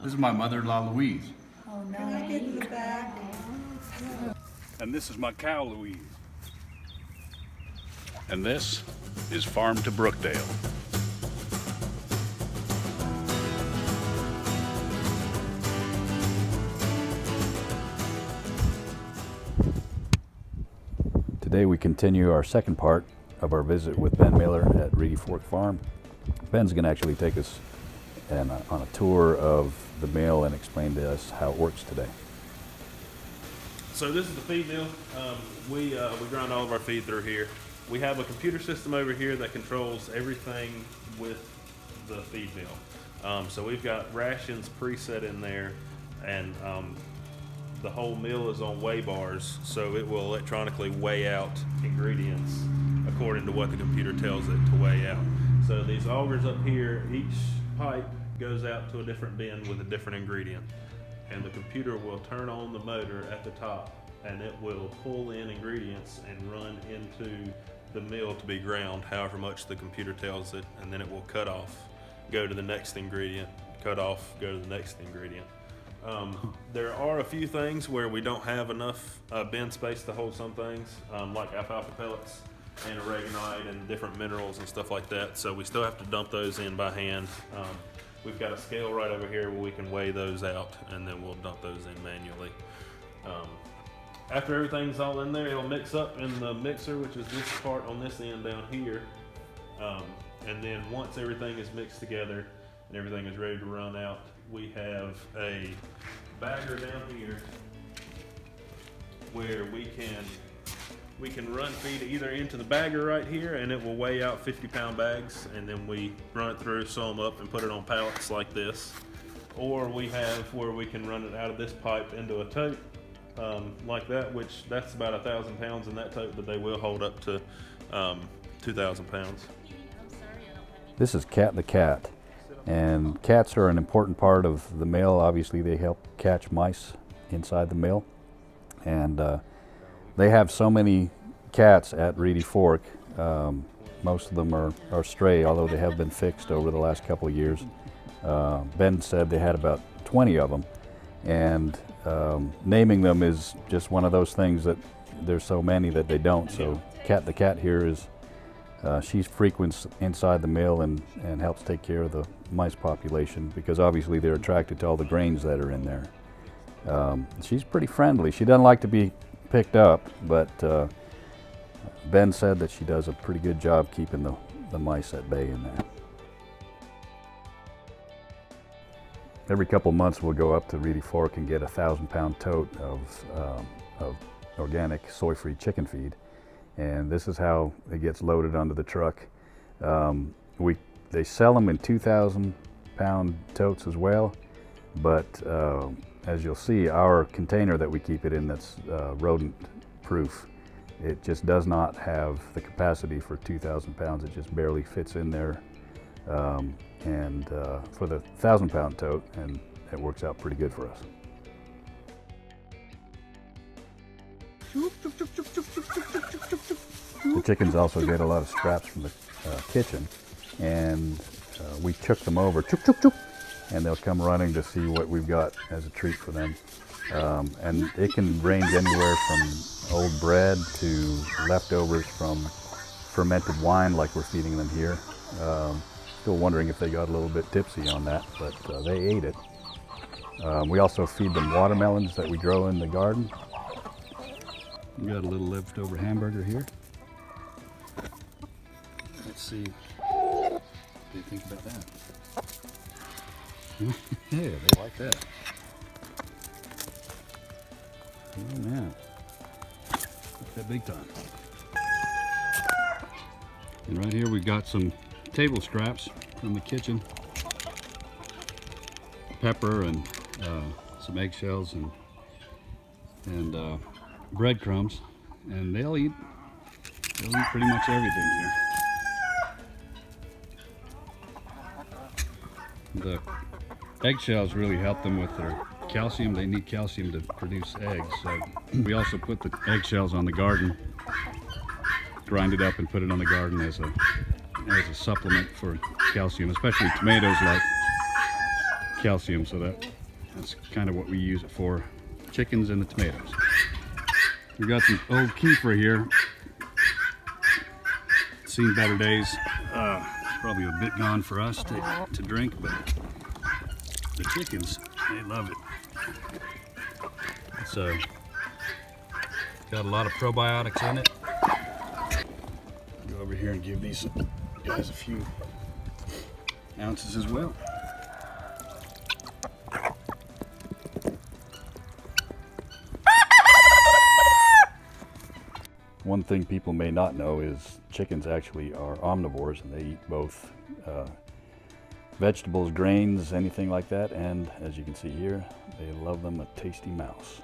This is my mother-in-law, Louise. Oh, no. Can I get in the back? And this is my cow, Louise. And this is Farm to Brookdale. Today we continue our second part of our visit with Ben Miller at Reedy Fork Farm. Ben's going to actually take us on a tour of the mill and explain to us how it works today. So this is the feed mill. We grind all of our feed through here. We have a computer system over here that controls everything with the feed mill. So we've got rations preset in there, and the whole mill is on weigh bars, so it will electronically weigh out ingredients according to what the computer tells it to weigh out. So these augers up here, each pipe goes out to a different bin with a different ingredient, and the computer will turn on the motor at the top, and it will pull in ingredients and run into the mill to be ground however much the computer tells it, and then it will cut off, go to the next ingredient, cut off, go to the next ingredient. There are a few things where we don't have enough bin space to hold some things, like alfalfa pellets and oregonite and different minerals and stuff like that, so we still have to dump those in by hand. We've got a scale right over here where we can weigh those out, and then we'll dump those in manually. After everything's all in there, it'll mix up in the mixer, which is this part on this end down here. And then once everything is mixed together and everything is ready to run out, we have a bagger down here where we can run feed either into the bagger right here, and it will weigh out 50-pound bags, and then we run it through, sew them up, and put it on pallets like this. Or we have where we can run it out of this pipe into a tote like that, which that's about 1,000 pounds in that tote, but they will hold up to 2,000 pounds. This is Cat the Cat, and cats are an important part of the mill. Obviously they help catch mice inside the mill, and they have so many cats at Reedy Fork. Most of them are stray, although they have been fixed over the last couple of years. Ben said they had about 20 of them, and naming them is just one of those things that there's so many that they don't. So Cat the Cat here is, she frequents inside the mill and helps take care of the mice population, because obviously they're attracted to all the grains that are in there. She's pretty friendly. She doesn't like to be picked up, but Ben said that she does a pretty good job keeping the mice at bay in there. Every couple months we'll go up to Reedy Fork and get a 1,000-pound tote of organic soy-free chicken feed, and this is how it gets loaded onto the truck. They sell them in 2,000-pound totes as well, but as you'll see, our container that we keep it in, that's rodent proof, it just does not have the capacity for 2,000 pounds. It just barely fits in there. And for the 1,000-pound tote, and it works out pretty good for us. The chickens also get a lot of scraps from the kitchen, and we chook them over, chook, chook, chook, and they'll come running to see what we've got as a treat for them. And it can range anywhere from old bread to leftovers from fermented wine like we're feeding them here. Still wondering if they got a little bit tipsy on that, but they ate it. We also feed them watermelons that we grow in the garden. We got a little leftover hamburger here. Let's see. What do you think about that? Yeah, they like that. Oh man, like that big time. And right here we've got some table scraps from the kitchen, pepper and some eggshells and breadcrumbs, and they'll eat pretty much everything here. The eggshells really help them with their calcium. They need calcium to produce eggs, so we also put the eggshells on the garden, grind it up and put it on the garden as a supplement for calcium, especially tomatoes like calcium, so that's kind of what we use it for. Chickens and the tomatoes. We've got some old kefir here. Seen better days. Probably a bit gone for us to drink, but the chickens, they love it. It's got a lot of probiotics in it. Go over here and give these guys a few ounces as well. One thing people may not know is chickens actually are omnivores, and they eat both vegetables, grains, anything like that, and as you can see here, they love them a tasty mouse.